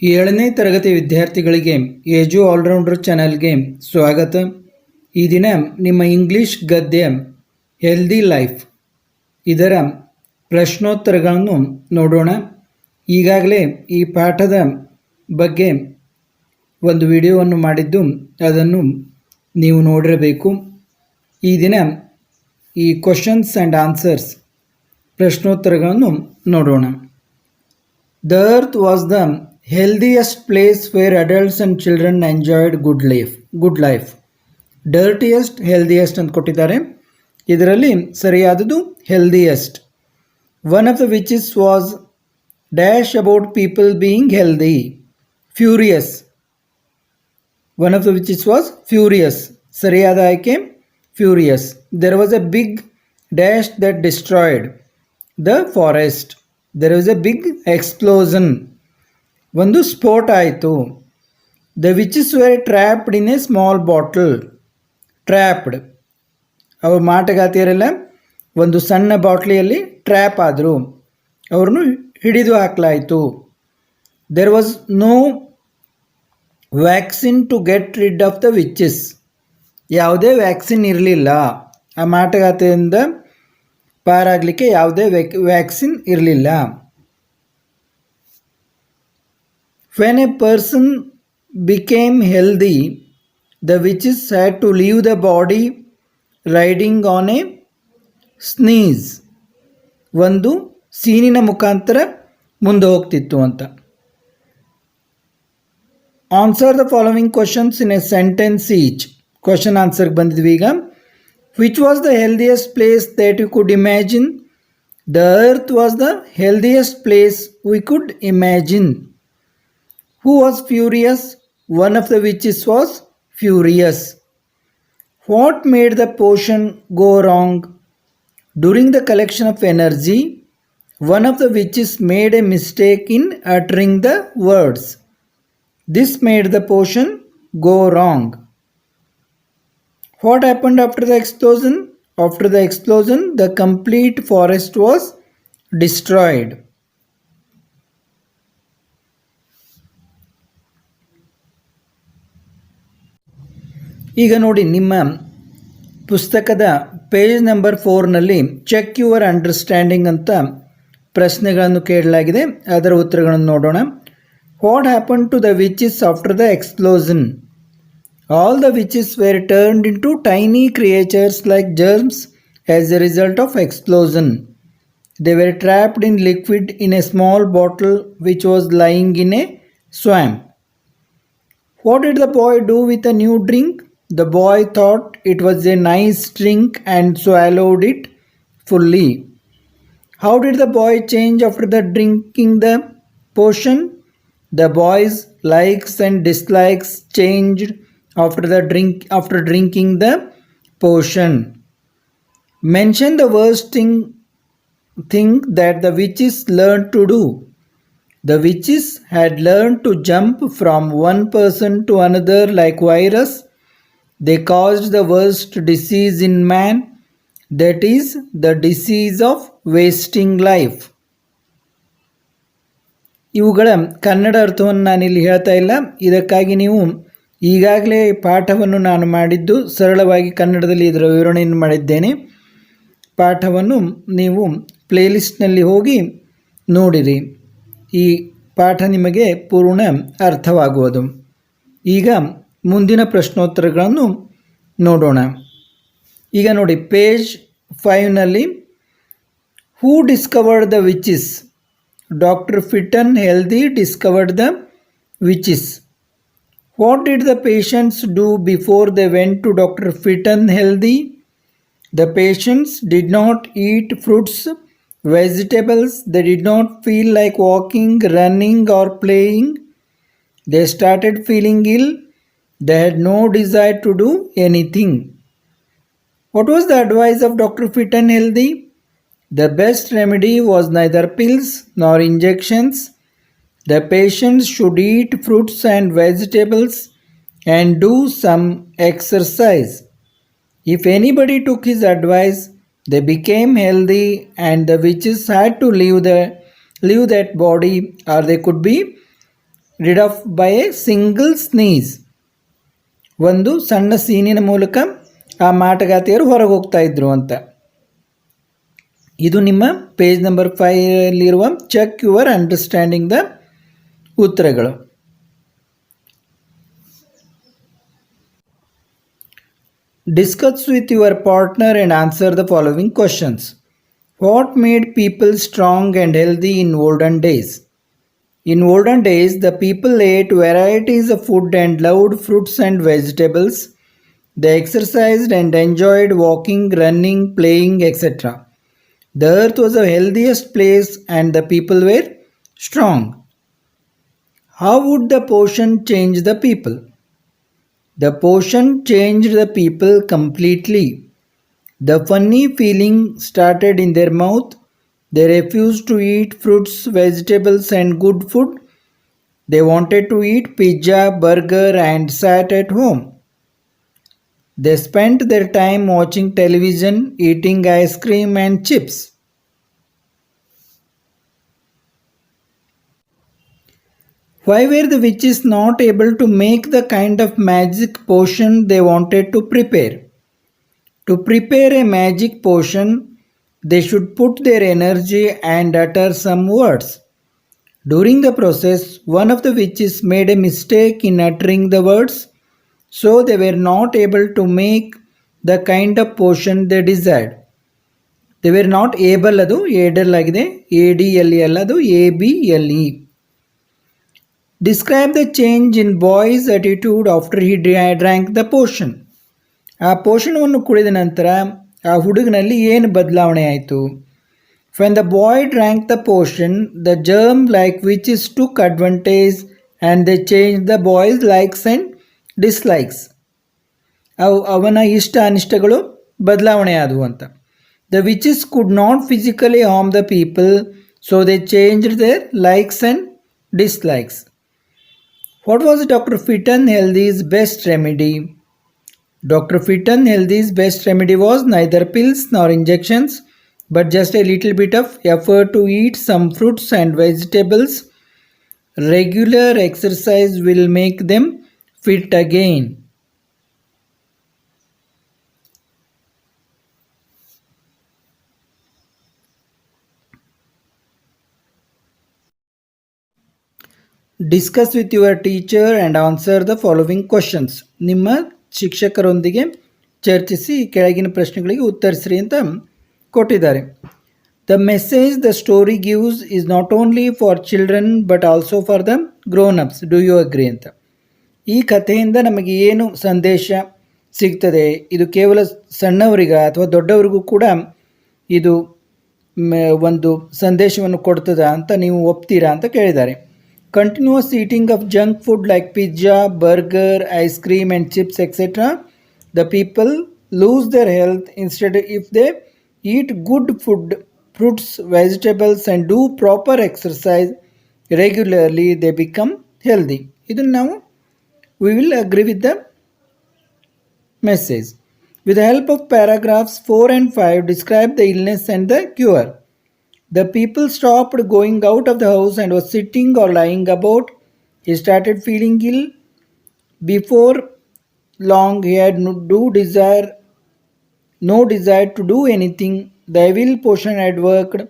ಏಳನೇ ತರಗತಿ ವಿದ್ಯಾರ್ಥಿಗಳಿಗೆ ಏಜು ಆಲ್ರೌಂಡರ್ ಚಾನಲ್ಗೆ ಸ್ವಾಗತ. ಈ ದಿನ ನಿಮ್ಮ ಇಂಗ್ಲಿಷ್ ಗದ್ಯ ಹೆಲ್ದಿ ಲೈಫ್ ಇದರ ಪ್ರಶ್ನೋತ್ತರಗಳನ್ನು ನೋಡೋಣ. ಈಗಾಗಲೇ ಈ ಪಾಠದ ಬಗ್ಗೆ ಒಂದು ವಿಡಿಯೋವನ್ನು ಮಾಡಿದ್ದು ಅದನ್ನು ನೀವು ನೋಡಿರಬೇಕು. ಈ ದಿನ ಈ ಕ್ವಶನ್ಸ್ ಆ್ಯಂಡ್ ಆನ್ಸರ್ಸ್ ಪ್ರಶ್ನೋತ್ತರಗಳನ್ನು ನೋಡೋಣ. The earth was the healthiest place where adults and children enjoyed good life. Dirtiest healthiest ಅಂತ ಕೊಟ್ಟಿದ್ದಾರೆ. ಇದರಲ್ಲಿ ಸರಿಯಾದದು healthiest. One of the witches was dash about people being healthy. Furious. One of the witches was furious. ಸರಿಯಾದ ಆಯ್ಕೆ furious. There was a big dash that destroyed the forest. There was a big explosion. ಒಂದು ಸ್ಫೋಟ ಆಯಿತು. The witches were trapped in a small bottle. Trapped. ಅವ್ರ ಮಾಟಗಾತಿಯರೆಲ್ಲ ಒಂದು ಸಣ್ಣ ಬಾಟ್ಲಿಯಲ್ಲಿ trap ಆದರು, ಅವ್ರನ್ನು ಹಿಡಿದು ಹಾಕಲಾಯಿತು. There was no vaccine to get rid of the witches. ಯಾವುದೇ ವ್ಯಾಕ್ಸಿನ್ ಇರಲಿಲ್ಲ. ಆ ಮಾಟಗಾತಿಯಿಂದ ಪಾರಾಗಲಿಕ್ಕೆ ಯಾವುದೇ ವ್ಯಾಕ್ಸಿನ್ ಇರಲಿಲ್ಲ. When a person became healthy, the witches had to leave the body riding on a sneeze. ಒಂದು ಸೀನಿನ ಮುಖಾಂತರ ಮುಂದೆ ಹೋಗ್ತಿತ್ತು ಅಂತ. Answer the following questions in a sentence each. Question ಆನ್ಸರ್ಗೆ ಬಂದಿದ್ವಿ ಈಗ. Which was the healthiest place that you could imagine? The earth was the healthiest place we could imagine. Who was furious? One of the witches was furious. What made the potion go wrong? During the collection of energy, one of the witches made a mistake in uttering the words. This made the potion go wrong. What happened after the explosion? After the explosion, the complete forest was destroyed. ಈಗ ನೋಡಿ, ನಿಮ್ಮ ಪುಸ್ತಕದ page number 4ನಲ್ಲಿ check your understanding ಅಂತ ಪ್ರಶ್ನೆಗಳನ್ನು ಕೇಳಲಾಗಿದೆ. ಅದರ ಉತ್ತರಗಳನ್ನು ನೋಡೋಣ. What happen to the witches after the explosion? All the witches were turned into tiny creatures like germs as a result of explosion. They were trapped in liquid in a small bottle which was lying in a swamp. What did the boy do with a new drink? The boy thought it was a nice drink and swallowed it fully. How did the boy change after the drinking the potion? The boy's likes and dislikes changed after drinking the potion. Mention the worst thing that the witches learned to do. The witches had learned to jump from one person to another like virus. They caused the worst disease in man, that is the disease of wasting life. ಇವುಗಳ ಕನ್ನಡ ಅರ್ಥವನ್ನು ನಾನಿಲ್ಲಿ ಹೇಳ್ತಾ ಇಲ್ಲ. ಇದಕ್ಕಾಗಿ ನೀವು ಈಗಾಗಲೇ ಪಾಠವನ್ನು ನಾನು ಮಾಡಿದ್ದು ಸರಳವಾಗಿ ಕನ್ನಡದಲ್ಲಿ ಇದರ ವಿವರಣೆಯನ್ನು ಮಾಡಿದ್ದೇನೆ. ಪಾಠವನ್ನು ನೀವು ಪ್ಲೇಲಿಸ್ಟ್ನಲ್ಲಿ ಹೋಗಿ ನೋಡಿರಿ. ಈ ಪಾಠ ನಿಮಗೆ ಪೂರ್ಣ ಅರ್ಥವಾಗುವುದು. ಈಗ ಮುಂದಿನ ಪ್ರಶ್ನೋತ್ತರಗಳನ್ನು ನೋಡೋಣ. ಈಗ ನೋಡಿ, ಪೇಜ್ 5ನಲ್ಲಿ who discovered the witches? Doctor Fitton Healthy discovered the witches. What did the patients do before they went to doctor Fitton Healthy? The patients did not eat fruits, vegetables. They did not feel like walking, running or playing. They started feeling ill. They had no desire to do anything. What was the advice of Dr. Fit and Healthy? The best remedy was neither pills nor injections. The patients should eat fruits and vegetables and do some exercise. If anybody took his advice, they became healthy and the witches had to leave that body or they could be rid of by A single sneeze. ಒಂದು ಸಣ್ಣ ಸೀನಿನ ಮೂಲಕ ಆ ಮಾಟಗಾತಿಯರು ಹೊರಗೆ ಹೋಗ್ತಾ ಇದ್ರು ಅಂತ. ಇದು ನಿಮ್ಮ page number 5 check your understanding the ಉತ್ತರಗಳು. Discuss with your partner and answer the following questions. What made people strong and healthy in olden days? In olden days, the people ate varieties of food and loved fruits and vegetables. They exercised and enjoyed walking, running, playing, etc. The earth was the healthiest place and the people were strong. How would the potion change the people? The potion changed the people completely. The funny feeling started in their mouth. They refused to eat fruits, vegetables, and good food. They wanted to eat pizza, burger, and sat at home. They spent their time watching television, eating ice cream and chips. Why were the witches not able to make the kind of magic potion they wanted to prepare? To prepare a magic potion, they should put their energy and utter some words. During the process, one of the witches made a mistake in uttering the words, so they were not able to make the kind of potion they desired. They were not able, ಅದು ಏಡಲ್ ಆಗಿದೆ, ADLE ಅಲ್ಲ, ಅದು ABLE. Describe the change in boy's attitude after he drank the potion. ಆ ಪೋಷಣವನ್ನು ಕುಡಿದ ನಂತರ ಆ ಹುಡುಗನಲ್ಲಿ ಏನು ಬದಲಾವಣೆ ಆಯಿತು? When the boy drank the potion, the germ-like witches took advantage and they changed the boy's likes and dislikes. ಅವನ ಇಷ್ಟ ಅನಿಷ್ಟಗಳು ಬದಲಾವಣೆ ಆದವು ಅಂತ. The witches could not physically harm the people, so they changed their likes and dislikes. What was Dr. Fitton Healthy's best remedy? Dr. Fitton Healthy's best remedy was neither pills nor injections, but just a little bit of effort to eat some fruits and vegetables. Regular exercise will make them fit again. Discuss with your teacher and answer the following questions. ನಿಮ್ಮ ಶಿಕ್ಷಕರೊಂದಿಗೆ ಚರ್ಚಿಸಿ ಕೆಳಗಿನ ಪ್ರಶ್ನೆಗಳಿಗೆ ಉತ್ತರಿಸ್ರಿ ಅಂತ ಕೊಟ್ಟಿದ್ದಾರೆ. The message the story gives is not only for children but also for the grown ups. Do you agree ಅಂತ. ಈ ಕಥೆಯಿಂದ ನಮಗೆ ಏನು ಸಂದೇಶ ಸಿಗ್ತದೆ? ಇದು ಕೇವಲ ಸಣ್ಣವರಿಗ ಅಥವಾ ದೊಡ್ಡವರಿಗೂ ಕೂಡ ಇದು ಒಂದು ಸಂದೇಶವನ್ನು ಕೊಡ್ತದ ಅಂತ ನೀವು ಒಪ್ತೀರಾ ಅಂತ ಕೇಳಿದ್ದಾರೆ. Continuous eating of junk food like pizza, burger, ice cream and chips etc. The people lose their health. Instead, if they eat good food, fruits, vegetables and do proper exercise regularly, they become healthy. Idun now we will agree with the message. With the help of paragraphs 4 and 5, describe the illness and the cure. The people stopped going out of the house and was sitting or lying about. He started feeling ill. Before long, he had no desire to do anything. The evil potion had worked,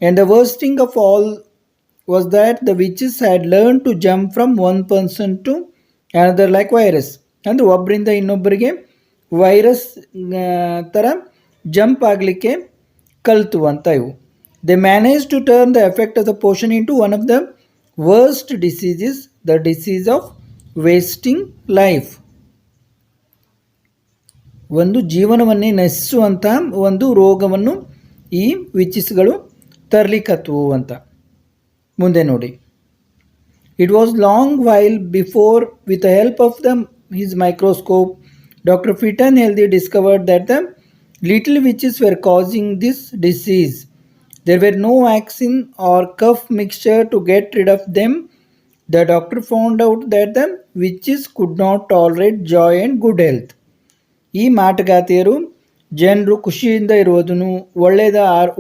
and the worst thing of all was that the witches had learned to jump from one person to another like virus. ಅಂದರೆ ಒಬ್ಬರಿಂದ ಇನ್ನೊಬ್ಬರಿಗೆ virus ಥರ jump ಆಗಲಿಕ್ಕೆ ಕಲಿತು ಅಂತ ಇವು. They managed to turn the effect of the potion into one of the worst diseases, the disease of wasting life. ಒಂದು ಜೀವನವನ್ನೇ ನಶಿಸುವಂಥ ಒಂದು ರೋಗವನ್ನು ಈ ವಿಚಿಸ್ಗಳು ತರಲಿಕ್ಕತ್ವು ಅಂತ. ಮುಂದೆ ನೋಡಿ. It was long while before, with the help of his microscope, Dr. Fitton Healthy discovered that the little witches were causing this disease. There were no vaccine or cough mixture to get rid of them. The doctor found out that the witches could not tolerate joy and good health. ಈ ಮಾಟಗಾತಿಯರು ಜನರು ಖುಷಿಯಿಂದ ಇರುವುದನ್ನು,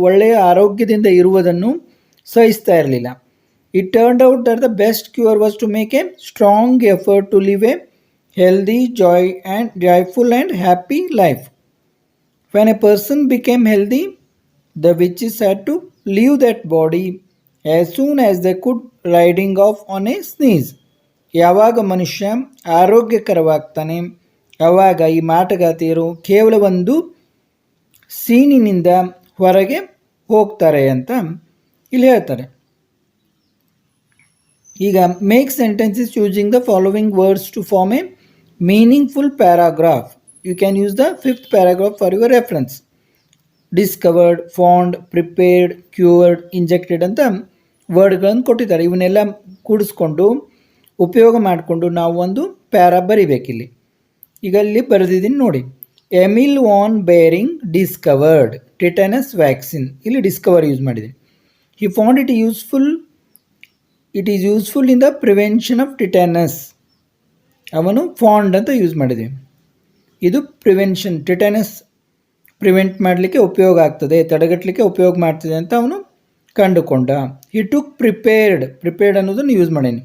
ಒಳ್ಳೆಯ ಆರೋಗ್ಯದಿಂದ ಇರುವುದನ್ನು ಸಹಿಸ್ತಾ ಇರಲಿಲ್ಲ. It turned out that the best cure was to make a strong effort to live a healthy, joyful and happy life. When a person became healthy, the witches had to leave that body as soon as they could, riding off on a sneeze. ಯಾವಾಗ ಮನುಷ್ಯ ಆರೋಗ್ಯಕರವಾಗ್ತಾನೆ ಆವಾಗ ಈ ಮಾಟಗಾತಿಯರು ಕೇವಲ ಒಂದು ಸೀನಿನಿಂದ ಹೊರಗೆ ಹೋಗ್ತಾರೆ ಅಂತ ಇಲ್ಲಿ ಹೇಳ್ತಾರೆ. ಈಗ make sentences using the following words to form a meaningful paragraph. You can use the 5th paragraph for your reference. Discovered, found, prepared, cured, injected ಅಂತ ವರ್ಡ್ಗಳನ್ನು ಕೊಟ್ಟಿದ್ದಾರೆ. ಇವನ್ನೆಲ್ಲ ಕೂಡಿಸ್ಕೊಂಡು ಉಪಯೋಗ ಮಾಡಿಕೊಂಡು ನಾವು ಒಂದು ಪ್ಯಾರಾ ಬರಿಬೇಕಿಲ್ಲಿ. ಈಗ ಇಲ್ಲಿ ಬರೆದಿದ್ದೀನಿ ನೋಡಿ. Emil von Behring discovered tetanus vaccine. ಇಲ್ಲಿ ಡಿಸ್ಕವರ್ ಯೂಸ್ ಮಾಡಿದ್ದೀನಿ. He found it is useful in the prevention of tetanus. ಅವನು ಫೌಂಡ್ ಅಂತ ಯೂಸ್ ಮಾಡಿದ್ದೀವಿ. ಇದು ಪ್ರಿವೆನ್ಷನ್, ಟೆಟನಸ್ ಪ್ರಿವೆಂಟ್ ಮಾಡಲಿಕ್ಕೆ ಉಪಯೋಗ ಆಗ್ತದೆ, ತಡೆಗಟ್ಟಲಿಕ್ಕೆ ಉಪಯೋಗ ಮಾಡ್ತದೆ ಅಂತ ಅವನು ಕಂಡುಕೊಂಡ. ಹಿ ಟುಕ್ ಪ್ರಿಪೇರ್ಡ್ ಅನ್ನೋದನ್ನು ಯೂಸ್ ಮಾಡೀನಿ.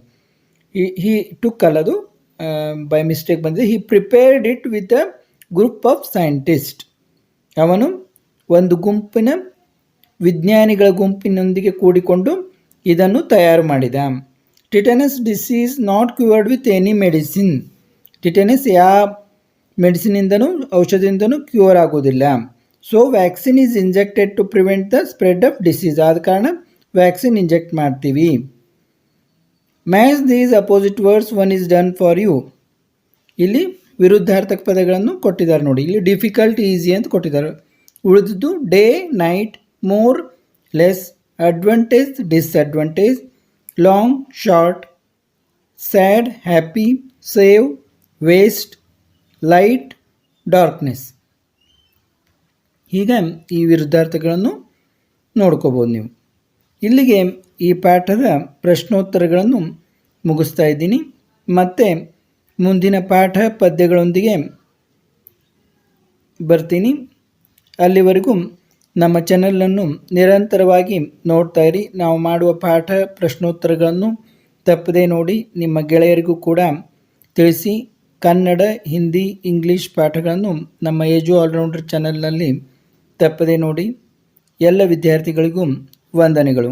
ಹಿ ಟುಕ್ ಅಲ್ಲದು ಬೈ ಮಿಸ್ಟೇಕ್ ಬಂದಿದೆ. He prepared it with a group of scientist. ಅವನು ಒಂದು ಗುಂಪಿನ ವಿಜ್ಞಾನಿಗಳ ಗುಂಪಿನೊಂದಿಗೆ ಕೂಡಿಕೊಂಡು ಇದನ್ನು ತಯಾರು ಮಾಡಿದ. Tetanus disease not cured with any medicine. Tetanus ಯಾವ ಮೆಡಿಸಿನಿಂದನೂ ಔಷಧಿಯಿಂದನೂ ಕ್ಯೂರ್ ಆಗೋದಿಲ್ಲ. So vaccine is injected to prevent the spread of disease. ಆದ ಕಾರಣ ವ್ಯಾಕ್ಸಿನ್ ಇಂಜೆಕ್ಟ್ ಮಾಡ್ತೀವಿ. Match these opposite words, one is done for you. ಇಲ್ಲಿ ವಿರುದ್ಧಾರ್ಥಕ ಪದಗಳನ್ನು ಕೊಟ್ಟಿದ್ದಾರೆ ನೋಡಿ. ಇಲ್ಲಿ ಡಿಫಿಕಲ್ಟ್, ಈಸಿ ಅಂತ ಕೊಟ್ಟಿದ್ದಾರೆ. ಉಳಿದಿದ್ದು day, night, more, less, advantage, disadvantage, long, short, sad, happy, save, waste, light, darkness. ಹೀಗೆ ಈ ವಿರುದ್ಧಾರ್ಥಗಳನ್ನು ನೋಡ್ಕೋಬೋದು ನೀವು. ಇಲ್ಲಿಗೆ ಈ ಪಾಠದ ಪ್ರಶ್ನೋತ್ತರಗಳನ್ನು ಮುಗಿಸ್ತಾ ಇದ್ದೀನಿ. ಮತ್ತು ಮುಂದಿನ ಪಾಠ ಪದ್ಯಗಳೊಂದಿಗೆ ಬರ್ತೀನಿ. ಅಲ್ಲಿವರೆಗೂ ನಮ್ಮ ಚಾನಲನ್ನು ನಿರಂತರವಾಗಿ ನೋಡ್ತಾ ಇರಿ. ನಾವು ಮಾಡುವ ಪಾಠ ಪ್ರಶ್ನೋತ್ತರಗಳನ್ನು ತಪ್ಪದೇ ನೋಡಿ ನಿಮ್ಮ ಗೆಳೆಯರಿಗೂ ಕೂಡ ತಿಳಿಸಿ. ಕನ್ನಡ, ಹಿಂದಿ, ಇಂಗ್ಲೀಷ್ ಪಾಠಗಳನ್ನು ನಮ್ಮ ಏಜು ಆಲ್ರೌಂಡರ್ ಚಾನಲ್ನಲ್ಲಿ ತಪ್ಪದೇ ನೋಡಿ. ಎಲ್ಲ ವಿದ್ಯಾರ್ಥಿಗಳಿಗೂ ವಂದನೆಗಳು.